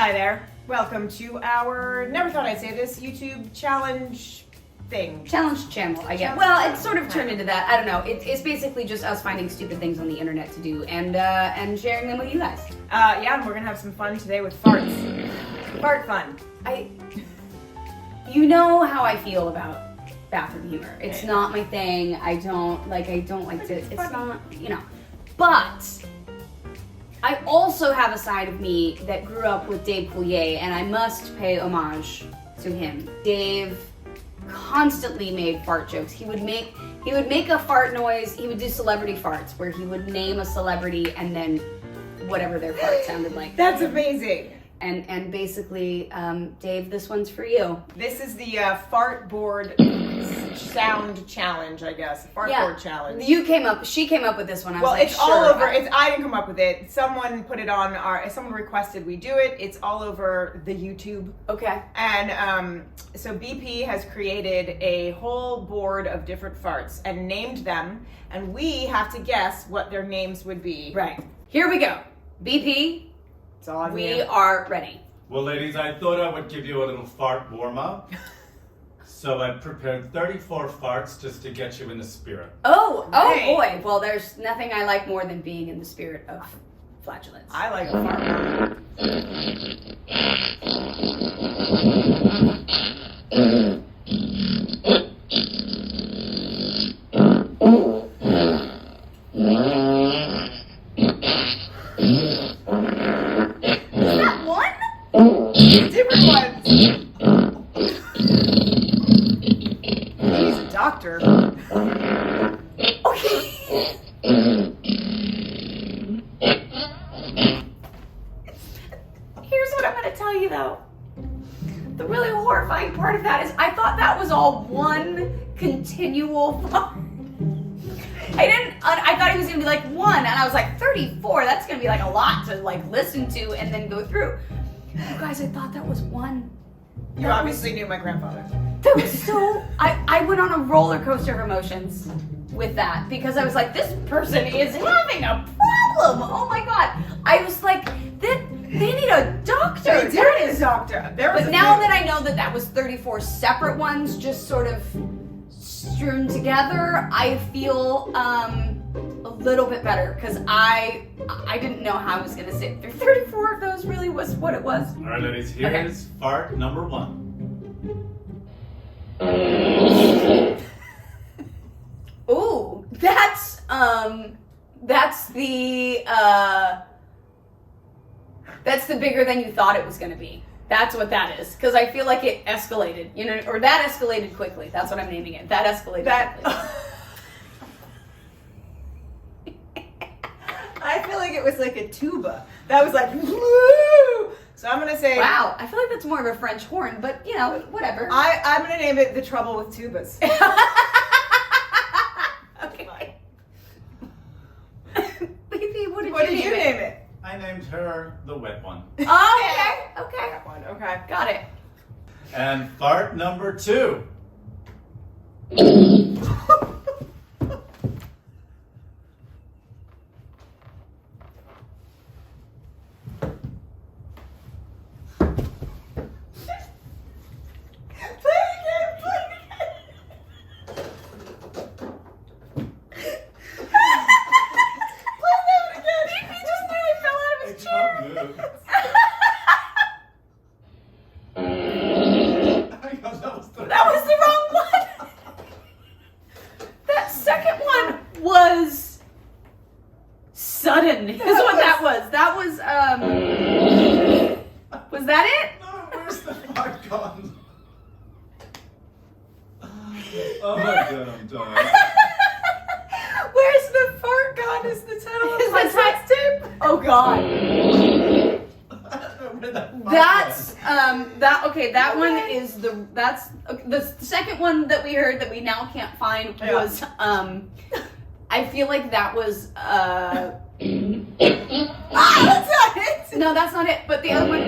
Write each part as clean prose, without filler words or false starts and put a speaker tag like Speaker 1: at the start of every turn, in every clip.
Speaker 1: Hi there. Welcome to our, never thought I'd say this, YouTube challenge thing.
Speaker 2: Challenge channel, I guess. Well, it's sort of turned into that. I don't know. It's basically just us finding stupid things on the internet to do and sharing them with you guys.
Speaker 1: Yeah, and we're gonna have some fun today with farts. Fart fun.
Speaker 2: You know how I feel about bathroom humor. It's not my thing. I don't like to, it's not, you know. But I also have a side of me that grew up with Dave Coulier, and I must pay homage to him. Dave constantly made fart jokes. He would make a fart noise. He would do celebrity farts where he would name a celebrity and then whatever their fart sounded like.
Speaker 1: That's amazing.
Speaker 2: And basically, Dave, this one's for you.
Speaker 1: This is the fart board sound challenge, I guess. Fart board challenge.
Speaker 2: She came up with this one. I was
Speaker 1: well,
Speaker 2: like,
Speaker 1: it's all over. I didn't come up with it. Someone put it on someone requested we do it. It's all over the YouTube.
Speaker 2: Okay.
Speaker 1: And so BP has created a whole board of different farts and named them, and we have to guess what their names would be.
Speaker 2: Right. Here we go. BP.
Speaker 1: It's all on
Speaker 2: we
Speaker 1: you.
Speaker 2: are ready.
Speaker 3: Well, ladies, I thought I would give you a little fart warm-up. So I prepared 34 farts just to get you in the spirit.
Speaker 2: Oh boy. Well, there's nothing I like more than being in the spirit of flatulence.
Speaker 1: I like a fart.
Speaker 2: Is that one?
Speaker 1: Different ones. He's a doctor.
Speaker 2: Okay. Here's what I'm going to tell you, though. The really horrifying part of that is I thought that was all one continual fart. I thought it was going to be like one, and I was like, 34, that's going to be like a lot to like listen to and then go through. You guys, I thought that was one.
Speaker 1: You obviously knew my grandfather.
Speaker 2: That was so, I went on a roller coaster of emotions with that because I was like, this person is having a problem. Oh my God. I was like, they need a doctor.
Speaker 1: They did need a doctor.
Speaker 2: But now that I know that was 34 separate ones just sort of strewn together, I feel a little bit better because I didn't know how I was going to sit through 34 of those really was what it was.
Speaker 3: All right, ladies, here's fart number 1.
Speaker 2: Ooh, that's the bigger than you thought it was going to be. That's what that is. Because I feel like it escalated, you know, or that escalated quickly. That's what I'm naming it. That escalated quickly.
Speaker 1: I feel like it was like a tuba. That was like, woo! So I'm going to say...
Speaker 2: Wow, I feel like that's more of a French horn, but, you know, whatever.
Speaker 1: I'm going to name it The Trouble with Tubas.
Speaker 2: Okay. Baby, what did you
Speaker 1: name it?
Speaker 3: I named her the wet one.
Speaker 2: Oh, okay.
Speaker 1: That one, okay.
Speaker 2: Got it.
Speaker 3: And fart number 2.
Speaker 2: That was the wrong one. That second one was sudden. Is what that was. That was was that it?
Speaker 3: No, where's the fart gone? Oh my God, I'm dying.
Speaker 1: Where's the fart gone is the title of my sex tape.
Speaker 2: Oh God. That's that one is the second one that we heard that we now can't find was I feel like that was
Speaker 1: that's not it.
Speaker 2: no, that's not it, but the other one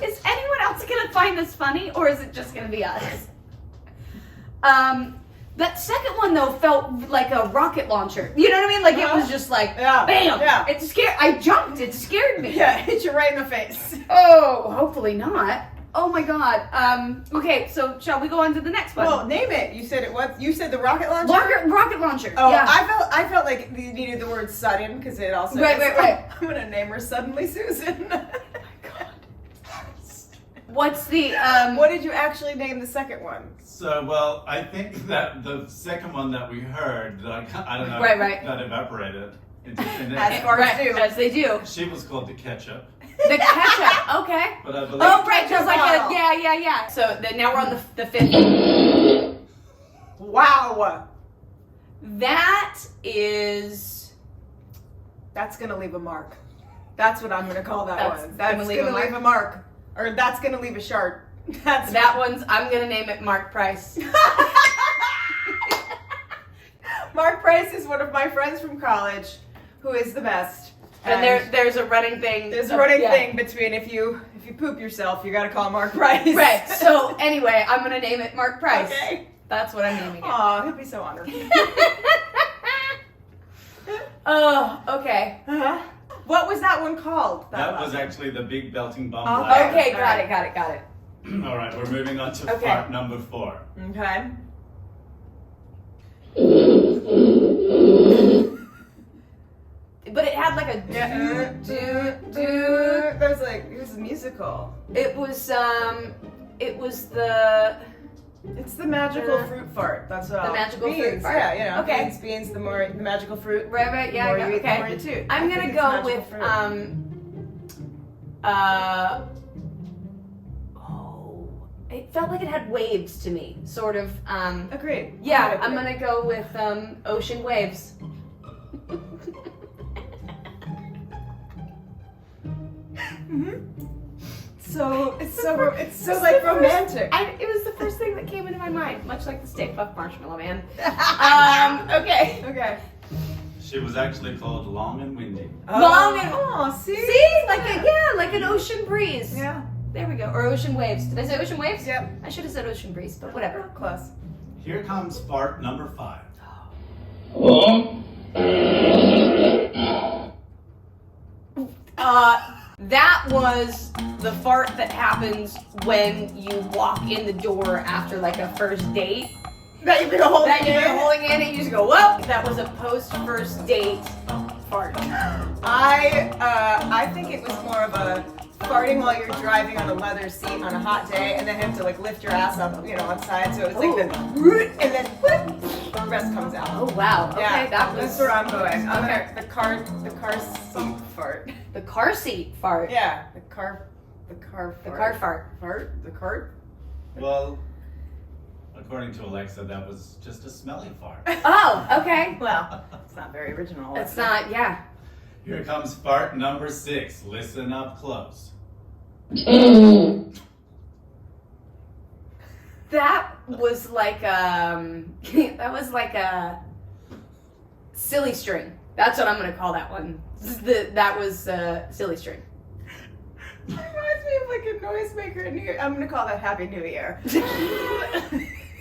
Speaker 2: is anyone else gonna find this funny or is it just gonna be us? That second one though felt like a rocket launcher. You know what I mean? Like it was just like
Speaker 1: Yeah.
Speaker 2: bam.
Speaker 1: Yeah.
Speaker 2: It scared. I jumped. It scared me.
Speaker 1: Yeah, hit you right in the face.
Speaker 2: Oh, hopefully not. Oh my god. Okay, so shall we go on to the next one?
Speaker 1: Well, name it. You said it was. You said the rocket launcher.
Speaker 2: Rocket launcher.
Speaker 1: Oh,
Speaker 2: yeah.
Speaker 1: I felt like you needed the word sudden because it also.
Speaker 2: Right.
Speaker 1: I'm gonna name her Suddenly Susan.
Speaker 2: What's the
Speaker 1: What did you actually name the second one?
Speaker 3: So, well, I think that the second one that we heard, like, I don't know,
Speaker 2: Right.
Speaker 3: that evaporated into thin
Speaker 1: As
Speaker 3: air.
Speaker 1: far
Speaker 2: right,
Speaker 1: do.
Speaker 2: as they do.
Speaker 3: She was called the Ketchup,
Speaker 2: The ketchup. Okay.
Speaker 3: but I believe
Speaker 2: Oh right,
Speaker 1: Ketchup
Speaker 2: just like
Speaker 1: bottle.
Speaker 2: yeah. So then now we're on the fifth.
Speaker 1: Wow.
Speaker 2: That is.
Speaker 1: That's gonna leave a mark. That's what I'm gonna call that
Speaker 2: That's
Speaker 1: one. That's
Speaker 2: gonna
Speaker 1: gonna
Speaker 2: leave a
Speaker 1: leave a mark. Or that's gonna leave a shard. That's
Speaker 2: That one's. I'm gonna name it Mark Price.
Speaker 1: Mark Price is one of my friends from college, who is the best.
Speaker 2: And there's a running thing.
Speaker 1: There's a running
Speaker 2: yeah.
Speaker 1: thing between if you poop yourself, you gotta call Mark Price.
Speaker 2: Right. So anyway, I'm gonna name it Mark Price.
Speaker 1: Okay.
Speaker 2: That's what I'm naming it.
Speaker 1: Aw, he'll be so honored.
Speaker 2: Oh, okay.
Speaker 1: Uh-huh. What was that one called?
Speaker 3: that was actually the big belting bomb.
Speaker 1: Okay.
Speaker 3: blast.
Speaker 2: Okay,
Speaker 1: Alright.
Speaker 2: got it.
Speaker 3: All right, we're moving on to
Speaker 1: Okay.
Speaker 3: fart number 4.
Speaker 1: Okay.
Speaker 2: But it had like a
Speaker 1: Yeah. There's like it was a musical.
Speaker 2: It was the
Speaker 1: It's the magical fruit fart. That's what
Speaker 2: The
Speaker 1: I'll-
Speaker 2: magical
Speaker 1: beans,
Speaker 2: fruit fart.
Speaker 1: Yeah, you know.
Speaker 2: Okay.
Speaker 1: Beans. The more the magical fruit.
Speaker 2: right, yeah,
Speaker 1: the more
Speaker 2: yeah,
Speaker 1: you eat,
Speaker 2: okay.
Speaker 1: the more you toot.
Speaker 2: I'm
Speaker 1: I
Speaker 2: gonna
Speaker 1: think it's
Speaker 2: go
Speaker 1: magical
Speaker 2: with
Speaker 1: fruit.
Speaker 2: oh, it felt like it had waves to me, sort of.
Speaker 1: Agreed.
Speaker 2: Yeah,
Speaker 1: Agreed.
Speaker 2: I'm gonna go with ocean waves.
Speaker 1: So it's so like romantic.
Speaker 2: It was the first thing that came into my mind, much like the Stay Puft Marshmallow Man. Okay.
Speaker 1: Okay.
Speaker 3: She was actually called Long and Windy.
Speaker 2: Long and-
Speaker 1: oh, see,
Speaker 2: Like an ocean breeze.
Speaker 1: yeah,
Speaker 2: There we go. Or ocean waves. Did I say ocean waves?
Speaker 1: yep,
Speaker 2: I should have said ocean breeze, but whatever.
Speaker 1: close.
Speaker 3: Here comes fart number 5.
Speaker 2: That was the fart that happens when you walk in the door after like a first date.
Speaker 1: That you've been holding.
Speaker 2: That you've been holding in and you just go, well, that was a post first date fart.
Speaker 1: I think it was more of a farting while you're driving on a leather seat on a hot day, and then have to like lift your ass up, you know, on side. So it's like the and then whoop, the rest comes out.
Speaker 2: Oh wow. Okay,
Speaker 1: Yeah,
Speaker 2: that was
Speaker 1: that's where I'm going. I'm
Speaker 2: Okay.
Speaker 1: gonna, the car seat fart.
Speaker 2: the car seat fart.
Speaker 1: Yeah, the car
Speaker 2: The
Speaker 1: fart.
Speaker 2: car fart.
Speaker 1: The cart.
Speaker 3: Well, according to Alexa, that was just a smelly fart.
Speaker 2: Oh, okay.
Speaker 1: Well, it's not very original.
Speaker 2: It's not, yeah.
Speaker 3: Here comes fart number 6. Listen up close.
Speaker 2: That was like a silly string. That's what I'm gonna call that one. That was silly string.
Speaker 1: It reminds me of like a noisemaker in New Year. I'm gonna call that Happy New Year.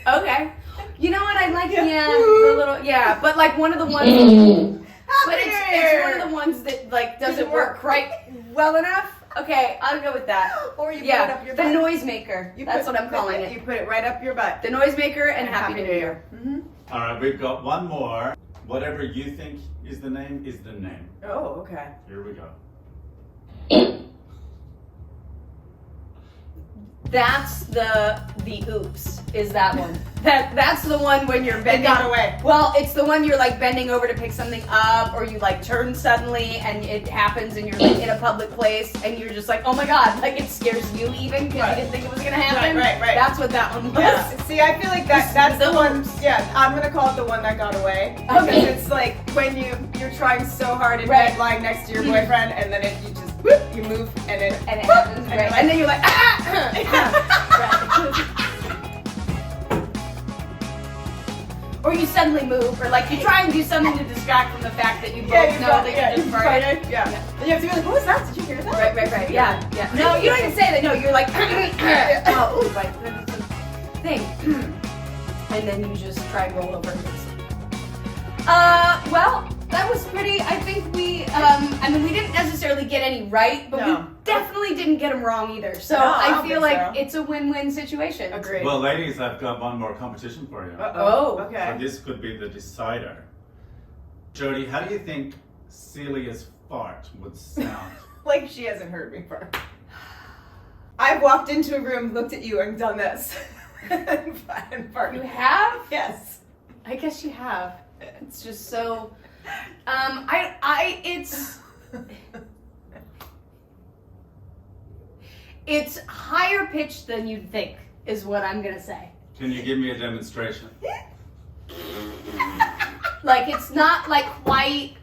Speaker 2: Okay. You know what? I like
Speaker 1: Yeah.
Speaker 2: the little but like one of the ones. But
Speaker 1: Happy New
Speaker 2: it's
Speaker 1: Year.
Speaker 2: one of the ones that like doesn't
Speaker 1: Doesn't
Speaker 2: work
Speaker 1: work.
Speaker 2: quite well enough. Okay, I'll go with that.
Speaker 1: Or you put it up your
Speaker 2: the
Speaker 1: butt.
Speaker 2: noisemaker. That's what I'm calling
Speaker 1: You
Speaker 2: it.
Speaker 1: put it right up your butt.
Speaker 2: The noisemaker and Happy New Year.
Speaker 1: Mm-hmm.
Speaker 3: All right, we've got one more. Whatever you think is the name is the name.
Speaker 1: Oh, okay.
Speaker 3: Here we go.
Speaker 2: That's the oops is that one. That's the one when you're
Speaker 1: It
Speaker 2: bending.
Speaker 1: got away.
Speaker 2: Well, it's the one you're like bending over to pick something up, or you like turn suddenly and it happens and you're like in a public place and you're just like, oh my god, like it scares you even because
Speaker 1: Right.
Speaker 2: you didn't think it was gonna happen.
Speaker 1: Right.
Speaker 2: That's what that one was.
Speaker 1: Yeah. See, I feel like that's the one. Yeah, I'm gonna call it the one that got away. Because
Speaker 2: Okay.
Speaker 1: it's like when you're trying so hard in
Speaker 2: Right.
Speaker 1: bed, lying next to your boyfriend, and then you just whoop, you move, and then
Speaker 2: And it
Speaker 1: whoop,
Speaker 2: happens,
Speaker 1: and
Speaker 2: right?
Speaker 1: you're
Speaker 2: And then you're like, or you suddenly move, or like you try and do something to distract from the fact that you both know that you just farted.
Speaker 1: Yeah. And you have to be like, what was that? Did you hear that?
Speaker 2: Right. Yeah. No, you don't even say that. No, you're like, oh, right. That's the thing. and then you just try and roll over and go to sleep. Well, that was pretty. I think we. I mean, we didn't necessarily get any right, but we definitely didn't get them wrong either. So
Speaker 1: No,
Speaker 2: I feel like it's a win-win situation.
Speaker 1: Agreed.
Speaker 3: Well, ladies, I've got one more competition for you.
Speaker 2: Oh,
Speaker 1: okay.
Speaker 3: So this could be the decider. Jody, how do you think Celia's fart would sound?
Speaker 1: Like she hasn't heard me fart. I've walked into a room, looked at you, and done this. and farted.
Speaker 2: You have?
Speaker 1: Yes.
Speaker 2: I guess you have. It's just so. It's higher pitched than you'd think, is what I'm gonna say.
Speaker 3: Can you give me a demonstration?
Speaker 2: Like it's not like quite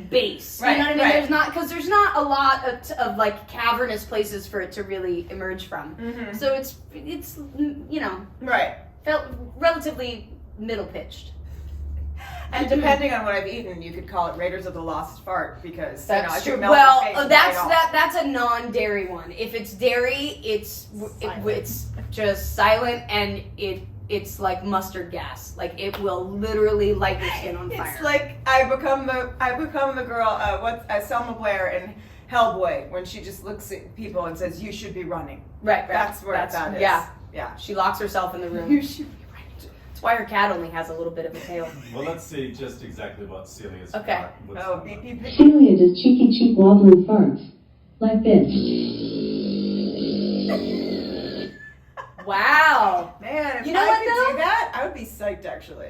Speaker 2: bass.
Speaker 1: Right,
Speaker 2: You know what I mean?
Speaker 1: right.
Speaker 2: There's not a lot of like cavernous places for it to really emerge from.
Speaker 1: Mm-hmm.
Speaker 2: So it's you know
Speaker 1: Right.
Speaker 2: felt relatively middle pitched.
Speaker 1: And depending on what I've eaten, you could call it Raiders of the Lost Fart because
Speaker 2: That's
Speaker 1: I could
Speaker 2: true.
Speaker 1: melt
Speaker 2: Well,
Speaker 1: the face
Speaker 2: that's
Speaker 1: right off.
Speaker 2: that's a non-dairy one. If it's dairy, it's just silent and it's like mustard gas. Like it will literally light your skin on fire.
Speaker 1: It's like I become the girl. Selma Blair in Hellboy when she just looks at people and says, "You should be running."
Speaker 2: right.
Speaker 1: That's where that is.
Speaker 2: Yeah,
Speaker 1: Yeah.
Speaker 2: she locks herself in the room.
Speaker 1: You should be running.
Speaker 2: That's why her cat only has a little bit of a tail.
Speaker 3: Well, let's see just exactly what Celia's
Speaker 2: Okay.
Speaker 3: fart would
Speaker 1: Oh,
Speaker 3: sound like.
Speaker 1: BP.
Speaker 4: Celia does cheeky cheek wobbling farts. Like this.
Speaker 2: Wow.
Speaker 1: Man, if
Speaker 2: You know
Speaker 1: I
Speaker 2: what,
Speaker 1: could
Speaker 2: though?
Speaker 1: do that, I would be psyched actually.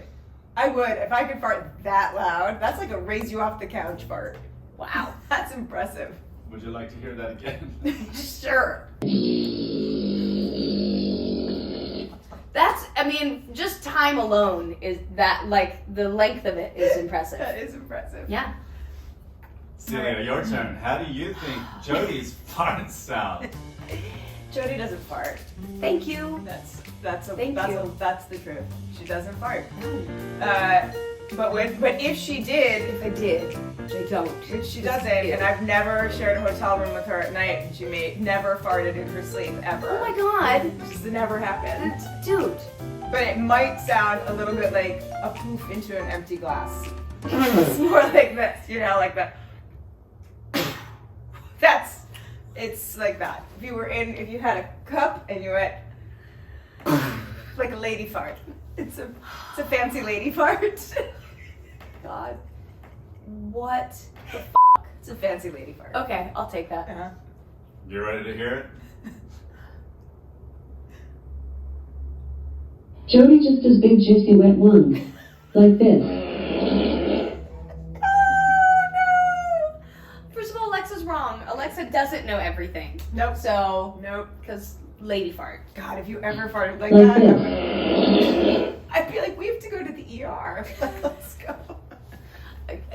Speaker 1: I would. If I could fart that loud, that's like a raise you off the couch fart.
Speaker 2: Wow.
Speaker 1: That's impressive.
Speaker 3: Would you like to hear that again?
Speaker 1: Sure.
Speaker 2: That's, I mean, just time alone is that, like, the length of it is impressive.
Speaker 1: That is impressive.
Speaker 2: Yeah.
Speaker 3: Celia, your turn. How do you think Jody's farts sound?
Speaker 1: Jody doesn't fart.
Speaker 2: Thank you.
Speaker 1: That's
Speaker 2: Thank you.
Speaker 1: That's the truth. She doesn't fart. But if she did,
Speaker 2: If I did, which I don't.
Speaker 1: which she doesn't, and I've never shared a hotel room with her at night, and she never farted in her sleep ever.
Speaker 2: Oh my god.
Speaker 1: Just never happened.
Speaker 2: Dude.
Speaker 1: But it might sound a little bit like a poof into an empty glass. It's more like this, like that. It's like that. If you had a cup and you went like a lady fart. It's a fancy lady fart.
Speaker 2: God. What?
Speaker 1: It's a fancy lady fart.
Speaker 2: Okay, I'll take that.
Speaker 1: Uh-huh.
Speaker 3: You ready to hear it?
Speaker 4: Jody just does big juicy wet ones. Like this.
Speaker 2: First of all, Alexa's wrong. Alexa doesn't know everything.
Speaker 1: Nope.
Speaker 2: So,
Speaker 1: Nope.
Speaker 2: because lady fart.
Speaker 1: God, if you ever farted like
Speaker 4: Like
Speaker 1: that,
Speaker 4: this.
Speaker 1: I'd be like, we have to go to the ER. Let's go.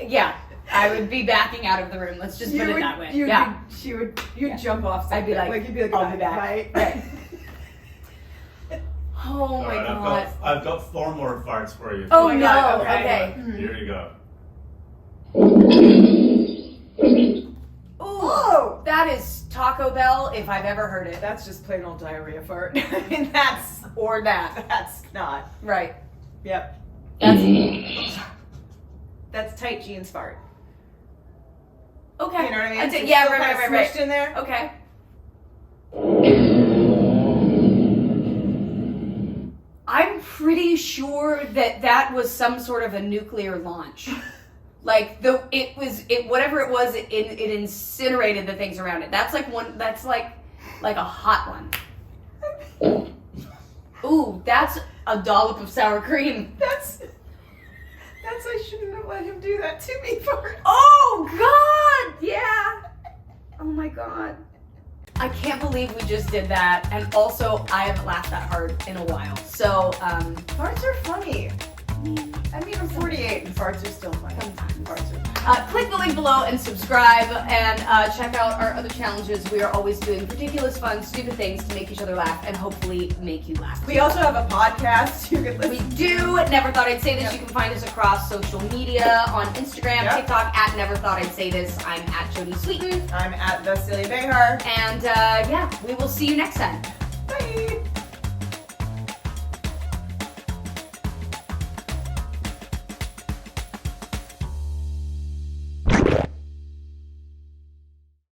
Speaker 2: Yeah, I would be backing out of the room. Let's just put it that way.
Speaker 1: You'd
Speaker 2: Yeah.
Speaker 1: jump off.
Speaker 2: I'd be
Speaker 1: something.
Speaker 2: like,
Speaker 1: you'd be like,
Speaker 2: I'll be back.
Speaker 1: Right.
Speaker 2: Right. Oh
Speaker 3: All
Speaker 2: my
Speaker 3: right,
Speaker 2: god.
Speaker 3: I've got 4 more farts for you.
Speaker 2: Oh
Speaker 1: my
Speaker 2: no.
Speaker 1: God,
Speaker 2: Okay.
Speaker 3: Here you go.
Speaker 2: Ooh, that is Taco Bell if I've ever heard it.
Speaker 1: That's just plain old diarrhea fart. I mean, that's not.
Speaker 2: Right.
Speaker 1: Yep. That's tight jeans fart.
Speaker 2: Okay.
Speaker 1: You know what I mean?
Speaker 2: I did-
Speaker 1: It's
Speaker 2: yeah,
Speaker 1: still
Speaker 2: right.
Speaker 1: kinda smushed in there.
Speaker 2: Okay. I'm pretty sure that was some sort of a nuclear launch. Like whatever it was, it incinerated the things around it. That's like one. That's like a hot one. Ooh, that's a dollop of sour cream.
Speaker 1: That's I shouldn't have let him do that to me fart.
Speaker 2: Oh God, yeah. Oh my God. I can't believe we just did that, and also I haven't laughed that hard in a while. So,
Speaker 1: Farts are funny. I mean, I'm 48 and farts are still funny.
Speaker 2: Sometimes.
Speaker 1: Farts are
Speaker 2: click the link below and subscribe, and check out our other challenges. We are always doing ridiculous, fun, stupid things to make each other laugh and hopefully make you laugh.
Speaker 1: We also have a podcast you can
Speaker 2: We
Speaker 1: listen
Speaker 2: do. Never Thought I'd Say This. You can find us across social media on Instagram,
Speaker 1: Yep.
Speaker 2: TikTok at Never Thought I'd Say This. I'm at Jody Sweeten,
Speaker 1: I'm at the Silly Behar.
Speaker 2: and yeah, we will see you next time.
Speaker 1: Bye.